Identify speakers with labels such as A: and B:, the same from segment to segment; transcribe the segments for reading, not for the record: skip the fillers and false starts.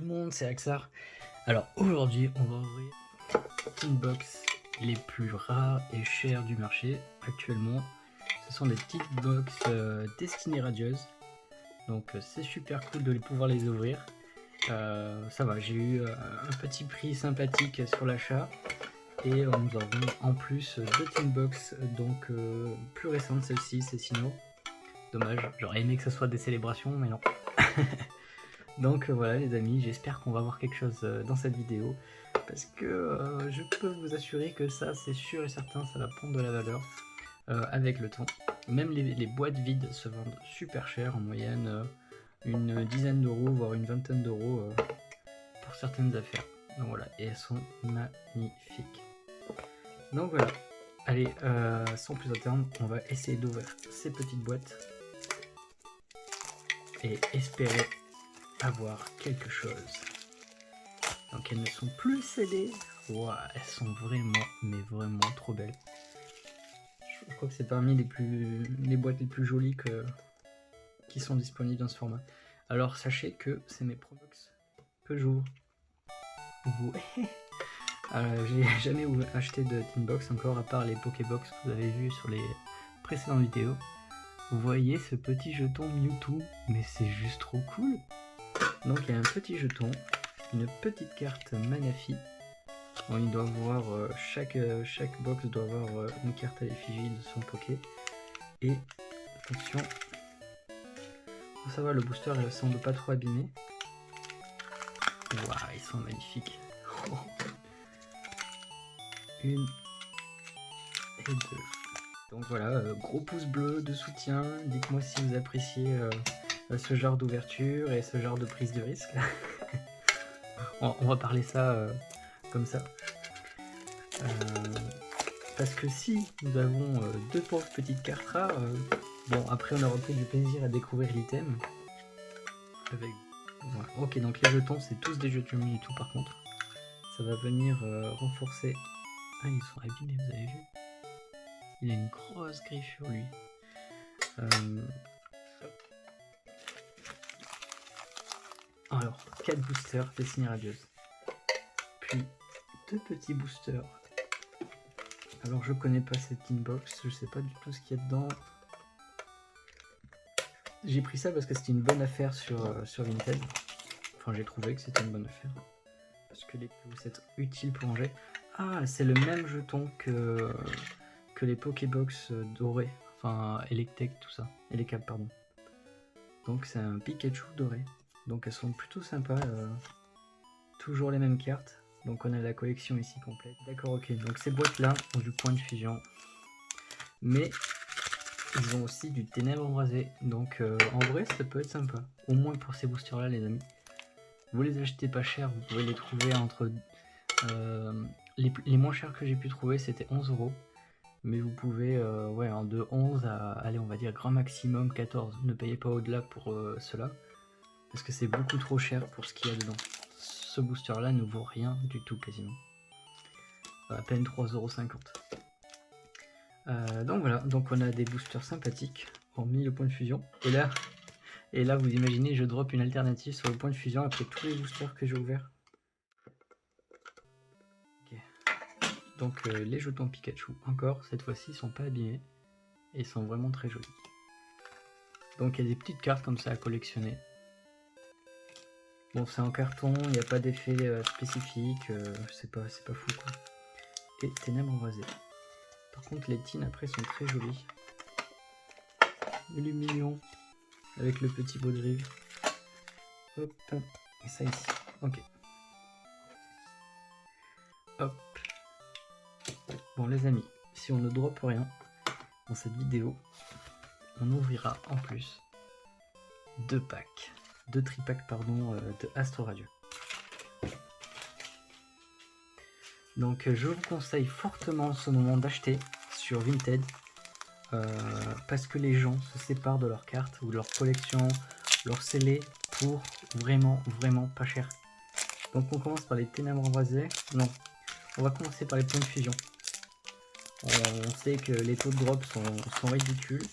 A: tout le monde, c'est Axar. Alors aujourd'hui, on va ouvrir les box les plus rares et chères du marché actuellement. Ce sont des petites box Destiny Radieuse. Donc c'est super cool de pouvoir les ouvrir. Ça va, j'ai eu un petit prix sympathique sur l'achat. Et nous avons en plus deux Teen Box, donc plus récentes celle-ci, c'est Sino. Dommage, j'aurais aimé que ce soit des célébrations, mais non. Donc voilà les amis, j'espère qu'on va voir quelque chose dans cette vidéo. Parce que je peux vous assurer que ça, c'est sûr et certain, ça va prendre de la valeur avec le temps. Même les boîtes vides se vendent super cher, en moyenne une dizaine d'euros, voire une vingtaine d'euros pour certaines affaires. Donc voilà, et elles sont magnifiques. Donc voilà, allez, sans plus attendre, on va essayer d'ouvrir ces petites boîtes et espérer avoir quelque chose. Donc elles ne sont plus scellées. Wow, elles sont vraiment, mais vraiment trop belles. Je crois que c'est parmi les boîtes les plus jolies qui sont disponibles dans ce format. Alors sachez que c'est mes Probox que j'ouvre. Ouais. J'ai jamais acheté de Teen Box encore, à part les Pokébox que vous avez vu sur les précédentes vidéos. Vous voyez ce petit jeton Mewtwo, mais c'est juste trop cool. Donc il y a un petit jeton, une petite carte Manaphy. Bon, il doit avoir chaque box doit avoir une carte à l'effigie de son Poké. Et attention, ça va, le booster il semble pas trop abîmé. Waouh, ils sont magnifiques. Une et deux. Donc voilà, gros pouce bleu de soutien. Dites-moi si vous appréciez ce genre d'ouverture et ce genre de prise de risque. On va parler ça comme ça. Parce que si nous avons deux pauvres petites cartes rares, bon après on aura pris du plaisir à découvrir l'item. Avec... Voilà. Ok, donc les jetons c'est tous des jetons Mewtwo par contre. Ça va venir renforcer. Ah, ils sont abîmés, vous avez vu? Il a une grosse griffe sur lui. Alors, 4 boosters Destiny Radieuse. Puis 2 petits boosters. Alors je connais pas cette inbox, je sais pas du tout ce qu'il y a dedans. J'ai pris ça parce que c'était une bonne affaire sur Vinted. Enfin j'ai trouvé que c'était une bonne affaire. Parce que les clous c'est utile pour ranger. Ah, c'est le même jeton que les Pokébox dorés. Enfin Electek, tout ça. Elecab, pardon. Donc c'est un Pikachu doré. Donc elles sont plutôt sympas. Toujours les mêmes cartes. Donc on a la collection ici complète. D'accord, ok. Donc ces boîtes là ont du point de fusion. Mais ils ont aussi du ténèbre embrasé. Donc en vrai ça peut être sympa. Au moins pour ces boosters là les amis. Vous les achetez pas cher. Vous pouvez les trouver entre... les moins chers que j'ai pu trouver c'était 11 €. Mais vous pouvez ouais, de 11 à, allez, on va dire grand maximum 14. Ne payez pas au-delà pour cela. Parce que c'est beaucoup trop cher pour ce qu'il y a dedans. Ce booster là ne vaut rien du tout quasiment. À peine 3,50 €. Donc voilà, donc on a des boosters sympathiques, hormis le point de fusion. Et là vous imaginez, je drop une alternative sur le point de fusion après tous les boosters que j'ai ouverts. Okay. Donc les jetons Pikachu, encore, cette fois-ci, ils sont pas abîmés. Et ils sont vraiment très jolis. Donc il y a des petites cartes comme ça à collectionner. Bon, c'est en carton, il n'y a pas d'effet spécifique, c'est pas fou quoi. Et ténèbres embrasées. Par contre, les teens après sont très jolis. Il est mignon, avec le petit baudrive. Hop, et ça ici. Ok. Hop. Bon les amis, si on ne drop rien dans cette vidéo, on ouvrira en plus deux tripacks pardon, de Astro Radio. Donc je vous conseille fortement en ce moment d'acheter sur Vinted parce que les gens se séparent de leurs cartes ou de leur collection, leur scellé pour vraiment pas cher. Donc on commence par les ténèbres embrasées. Non, on va commencer par les points de fusion. On sait que les taux de drop sont ridicules.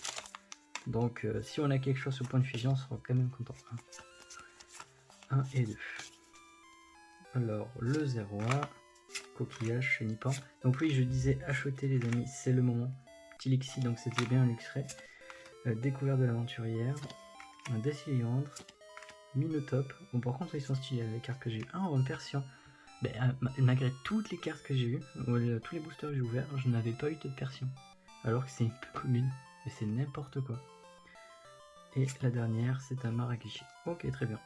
A: Donc si on a quelque chose sur point de fusion, on sera quand même content. 1 et 2. Alors, le 01, coquillage chez Nippon. Donc oui, je disais acheter les amis, c'est le moment. Petit Lixi, donc c'était bien un Luxray. Découverte de l'aventurière. Un Déciliandre. Minotop. Bon, par contre, ils sont stylés les cartes que j'ai eues. Ah, un Persian. Ben, malgré toutes les cartes que j'ai eues, tous les boosters que j'ai ouverts, je n'avais pas eu de Persian. Alors que c'est une peu commune. Mais c'est n'importe quoi. Et la dernière, c'est un Marrakech. Ok, très bien.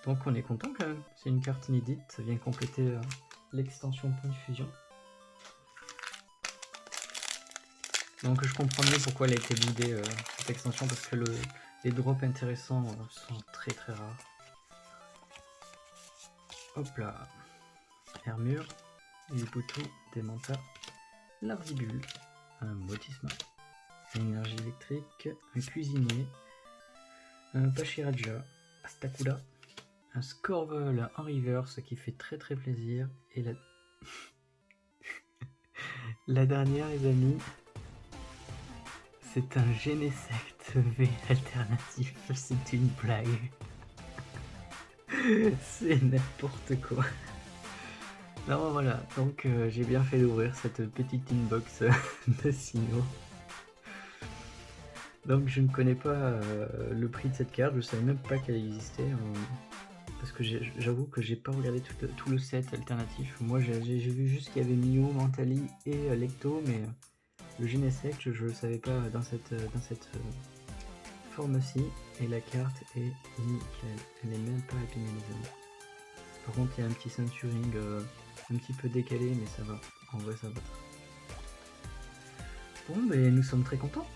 A: Donc on est content quand même. C'est une carte inédite. Ça vient compléter l'extension point de fusion. Donc je comprends mieux pourquoi elle a été boudée cette extension, parce que les drops intéressants sont très très rares. Hop là. Armure, Lipoutou, Démenta, l'Ardibule, un Motisma, une énergie électrique, un cuisinier, un Pachiraja, Astakula, un Scorvol en reverse qui fait très très plaisir, et la... la dernière les amis, c'est un Genesect V alternatif, c'est une blague. C'est n'importe quoi. Non voilà, donc j'ai bien fait d'ouvrir cette petite inbox de Sinnoh. Donc je ne connais pas le prix de cette carte, je savais même pas qu'elle existait. Parce que j'avoue que j'ai pas regardé tout le set alternatif. Moi j'ai vu juste qu'il y avait Mio, Mentali et Lecto, mais le Genesect je le savais pas dans cette forme-ci. Et la carte est nickel, elle n'est même pas abîmée les amis. Par contre il y a un petit centuring un petit peu décalé, mais ça va, en vrai ça va. Bon ben nous sommes très contents.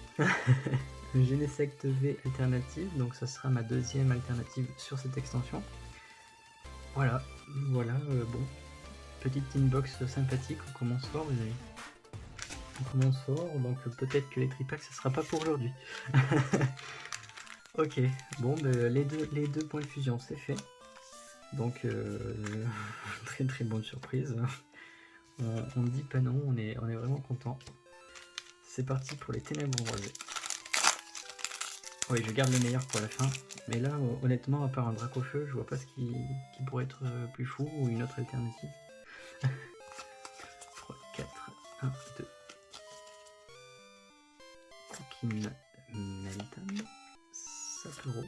A: Genesect V alternative, donc ça sera ma deuxième alternative sur cette extension. Voilà, bon, petite inbox sympathique, on commence fort les amis. On commence fort, donc peut-être que les tripacks ça sera pas pour aujourd'hui. Ok, bon, ben, les deux points de fusion c'est fait. Donc très très bonne surprise. On dit pas non, on est vraiment content. C'est parti pour les ténèbres embrasées. Oui, je garde le meilleur pour la fin. Mais là, honnêtement, à part un drac au feu, je vois pas ce qui pourrait être plus fou ou une autre alternative. 3, 4, 1, 2. Cooking Melton. Sapero.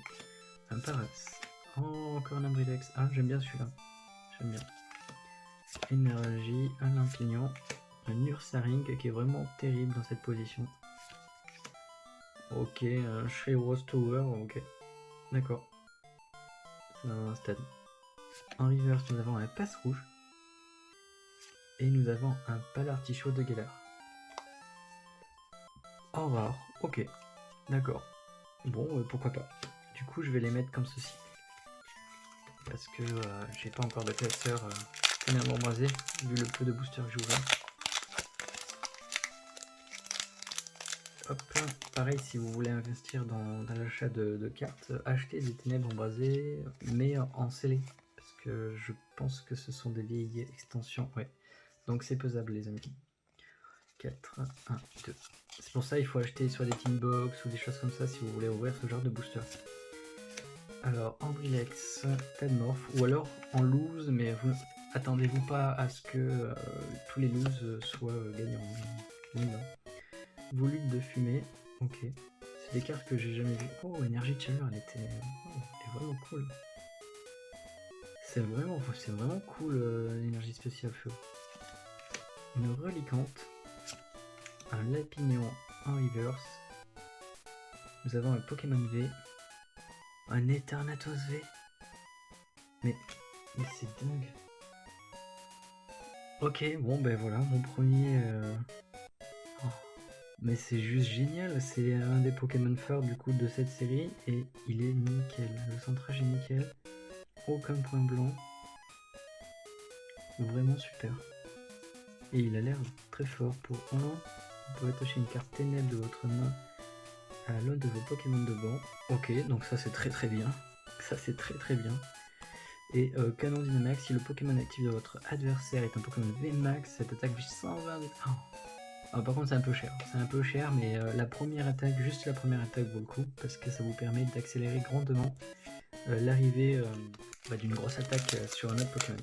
A: Un Paras. Oh, encore un Imbridex. Ah, j'aime bien celui-là. J'aime bien. Énergie, un Limpignon. Un Ursaring qui est vraiment terrible dans cette position. Ok, un Shreros Tower, ok. D'accord. C'est un stade. En reverse, nous avons un Passe Rouge. Et nous avons un Palartichaut de Galar. En rare, ok. D'accord. Bon, pourquoi pas. Du coup, je vais les mettre comme ceci. Parce que j'ai pas encore de classeur ténèbres embrasées, vu le peu de boosters que j'ai ouvert. Hop, pareil, si vous voulez investir dans l'achat de cartes, achetez des ténèbres embrasées, mais en scellé. Parce que je pense que ce sont des vieilles extensions. Ouais. Donc c'est pesable, les amis. 4, 1, 2. C'est pour ça qu'il faut acheter soit des tin box ou des choses comme ça si vous voulez ouvrir ce genre de booster. Alors, Ambrilex, Tadmorph, ou alors en loose, mais vous attendez-vous pas à ce que tous les looses soient gagnants. Non. Volute de fumée, ok. C'est des cartes que j'ai jamais vues. Oh, énergie de chaleur, elle est vraiment cool. C'est vraiment cool l'énergie spéciale feu. Une reliquante, un Lapignon en reverse. Nous avons un Pokémon V, un Eternatus V. Mais c'est dingue. Ok, bon ben voilà, mon premier... Mais c'est juste génial, c'est un des Pokémon phares du coup de cette série et il est nickel. Le centrage est nickel, aucun point blanc, vraiment super. Et il a l'air très fort. Pour 1, vous pouvez attacher une carte ténèbres de votre main à l'un de vos Pokémon de banc. Ok, donc ça c'est très bien. Ça c'est très bien. Et canon Dynamax, si le Pokémon actif de votre adversaire est un Pokémon VMAX, cette attaque vise 120 de... Oh. Ah, par contre c'est un peu cher, mais la première attaque, juste la première attaque vaut le coup, parce que ça vous permet d'accélérer grandement l'arrivée d'une grosse attaque sur un autre Pokémon.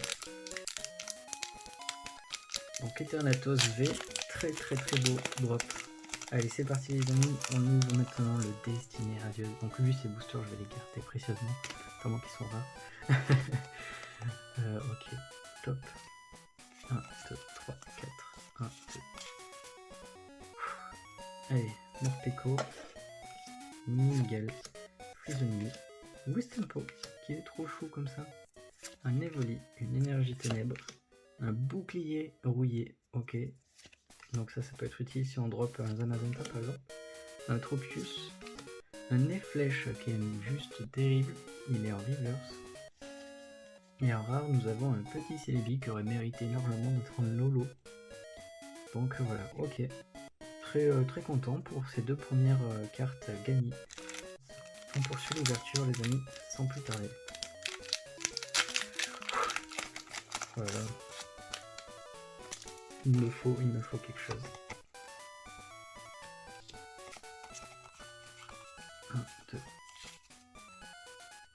A: Donc Eternatus V, très beau drop. Allez, c'est parti les amis, on ouvre maintenant le Destinée Radieuse. Donc lui, ces boosters, je vais les garder précieusement, tellement qu'ils sont rares. Ok, top. 1, 2, 3, 4, 1, 2. Allez, Morpeko, Miguel, Frisoni, Wistempo, qui est trop chou comme ça. Un Evoli, une énergie ténèbres, un bouclier rouillé, ok. Donc ça peut être utile si on drop un Zamazenta par exemple. Un Tropius, un Neflèche qui est juste terrible, il est en reverse. Et en rare, nous avons un petit Celebi qui aurait mérité largement d'être en Lolo. Donc voilà, ok. Très content pour ces deux premières cartes gagnées. On poursuit l'ouverture les amis, sans plus tarder. Voilà. Il me faut quelque chose. 1, 2.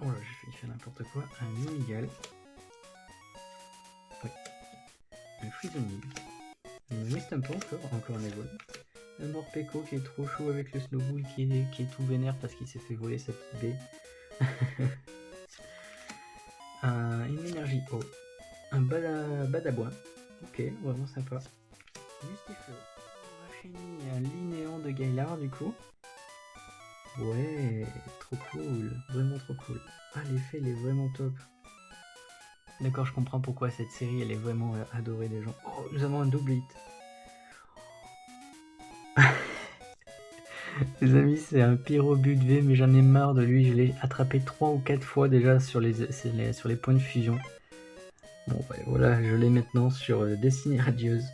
A: Oh là, j'ai fait n'importe quoi. Un Minigal. Oui. Un Frisoni. Un Wistempo encore un Evoli. Un Morpeko qui est trop chaud avec le Snowbull qui est tout vénère parce qu'il s'est fait voler sa petite baie. Une énergie eau. Un Badaboin. Ok, vraiment sympa. Mustifleur. Un Linéant de Gaillard du coup. Ouais, trop cool. Vraiment trop cool. Ah, l'effet il est vraiment top. D'accord, je comprends pourquoi cette série elle est vraiment adorée des gens. Oh, nous avons un double hit. Les amis, c'est un Pyrobuc V, mais j'en ai marre de lui. Je l'ai attrapé 3 ou 4 fois déjà sur les points de fusion. Bon, bah, voilà, je l'ai maintenant sur Destinée Radieuse.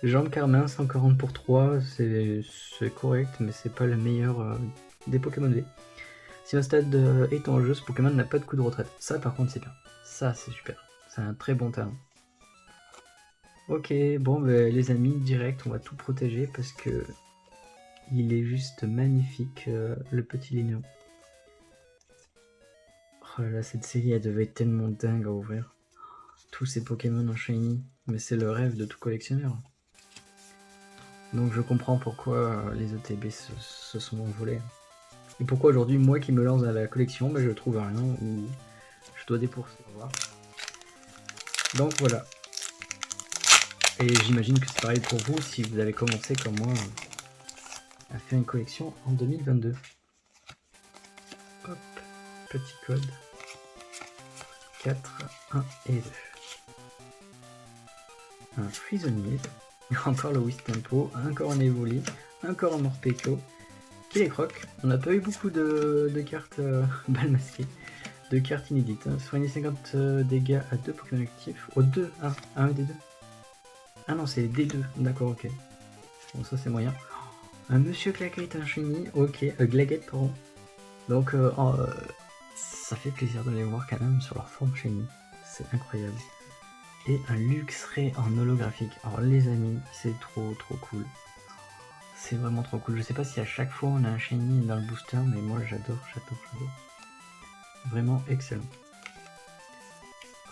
A: Jambe Carmin, 140 pour 3, c'est correct, mais c'est pas le meilleur des Pokémon V. Si un stade est en jeu, ce Pokémon n'a pas de coup de retraite. Ça, par contre, c'est bien. Ça, c'est super. C'est un très bon talent. Ok, bon, bah, les amis, direct, on va tout protéger parce que il est juste magnifique, le petit Linéon. Oh là là, cette série, elle devait être tellement dingue à ouvrir. Tous ces Pokémon en shiny, mais c'est le rêve de tout collectionneur. Donc je comprends pourquoi les ETB se sont envolés. Et pourquoi aujourd'hui, moi qui me lance à la collection, bah, je trouve rien ou je dois débourser. Donc voilà. Et j'imagine que c'est pareil pour vous si vous avez commencé comme moi à faire une collection en 2022. Hop, petit code. 4, 1 et 2. Un Frisonier, encore le Wistempo, encore un Evoli, encore un Morpeko, et les crocs. On n'a pas eu beaucoup de cartes balles masquées, de cartes inédites. Soigner 50 dégâts à 2 Pokémon actifs, aux 2, un des 2. Ah non, c'est des 2, d'accord, ok. Bon, ça c'est moyen. Un Monsieur Claquette, un Shiny, ok, Glaguette, pardon. Donc, ça fait plaisir de les voir quand même sur leur forme Shiny, c'est incroyable. Et un Luxray en holographique. Alors les amis, c'est trop cool. C'est vraiment trop cool. Je sais pas si à chaque fois on a un shiny dans le booster, mais moi j'adore. Vraiment excellent.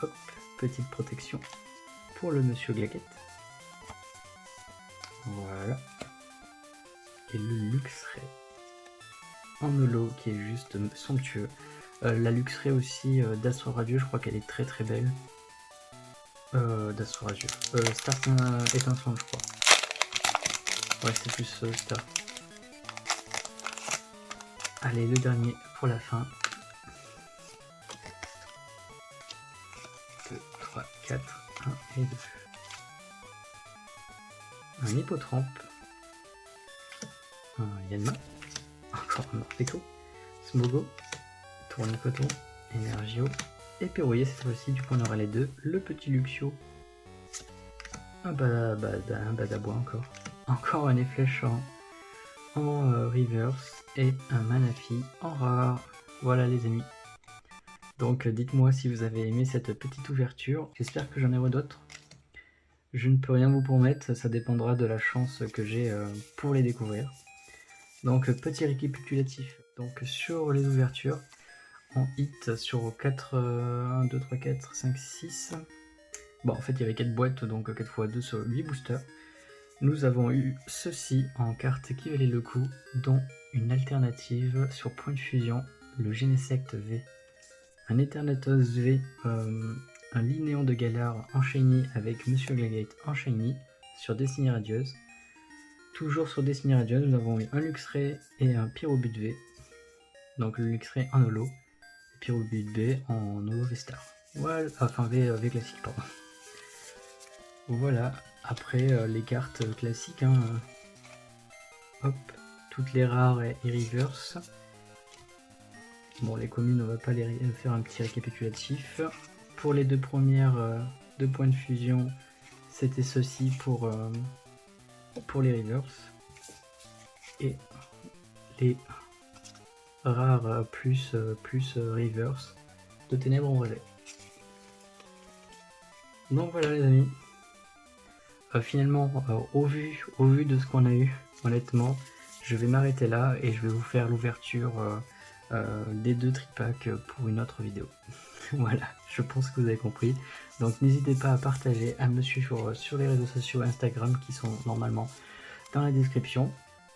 A: Hop, petite protection pour le Monsieur Glaguette. Voilà. Et le Luxray en holo qui est juste somptueux. La Luxray aussi d'Astre Radieux, je crois qu'elle est très belle. d'Astre Radieux. Star étincelante, je crois. Ouais, c'est plus Star. Allez, le dernier pour la fin. 2, 3, 4, 1 et 2. Un Hippotrampe. Un Yanma. Encore un Morpeko. Smogo. Tournicoton. Energio. Et Perroyer cette fois-ci, du coup on aura les deux. Le petit Luxio. Un Badabois encore. Encore un Efflèche en reverse. Et un Manafi en rare. Voilà les amis. Donc dites-moi si vous avez aimé cette petite ouverture. J'espère que j'en aurai d'autres. Je ne peux rien vous promettre, ça dépendra de la chance que j'ai pour les découvrir. Donc petit récapitulatif. Donc sur les ouvertures, en hit sur 4, 1, 2, 3, 4, 5, 6. Bon, en fait, il y avait 4 boîtes, donc 4 x 2 sur 8 boosters. Nous avons eu ceci en carte qui valait le coup, dont une alternative sur point de fusion, le Genesect V. Un Eternatus V, un Linéon de Galar en shiny avec Monsieur Glagate en shiny sur Destiny Radieuse. Toujours sur Destiny Radieuse, nous avons eu un Luxray et un Pyrobut V. Donc le Luxray en holo, et Pyrobut V en holo V-Star. Voilà, enfin V classique, pardon. Voilà, après les cartes classiques, hein, hop, toutes les rares et reverse. Bon, les communes, on va pas les faire un petit récapitulatif. Pour les deux premières, 2 points de fusion, c'était ceci pour les reverse. Et les rares plus reverse de ténèbres en relais. Donc voilà les amis. Finalement, au vu de ce qu'on a eu, honnêtement, je vais m'arrêter là et je vais vous faire l'ouverture des 2 tripacks pour une autre vidéo. Voilà, je pense que vous avez compris. Donc n'hésitez pas à partager, à me suivre sur les réseaux sociaux Instagram qui sont normalement dans la description.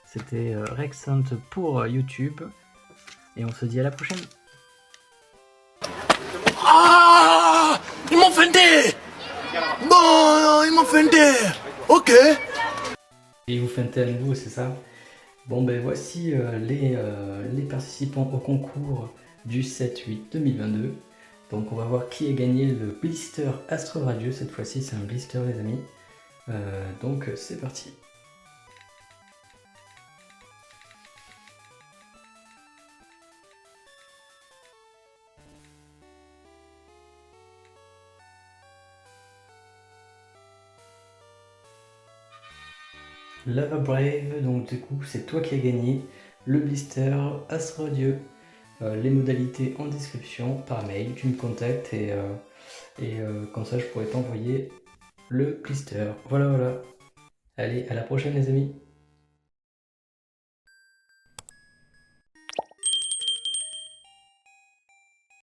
A: C'était Rexant pour YouTube et on se dit à la prochaine.
B: Ah, ils m'ont feinté. Bon, ils m'ont feinté. Ok.
A: Et vous feinté à nouveau, c'est ça? Bon ben voici les participants au concours du 7-8 2022. Donc on va voir qui a gagné le blister Astro Radieux. Cette fois-ci c'est un blister les amis. Donc c'est parti. Lava Brave, donc du coup c'est toi qui as gagné le blister Astro Radieux. Les modalités en description par mail, tu me contactes et comme ça je pourrais t'envoyer le blister. Voilà. Allez, à la prochaine les amis.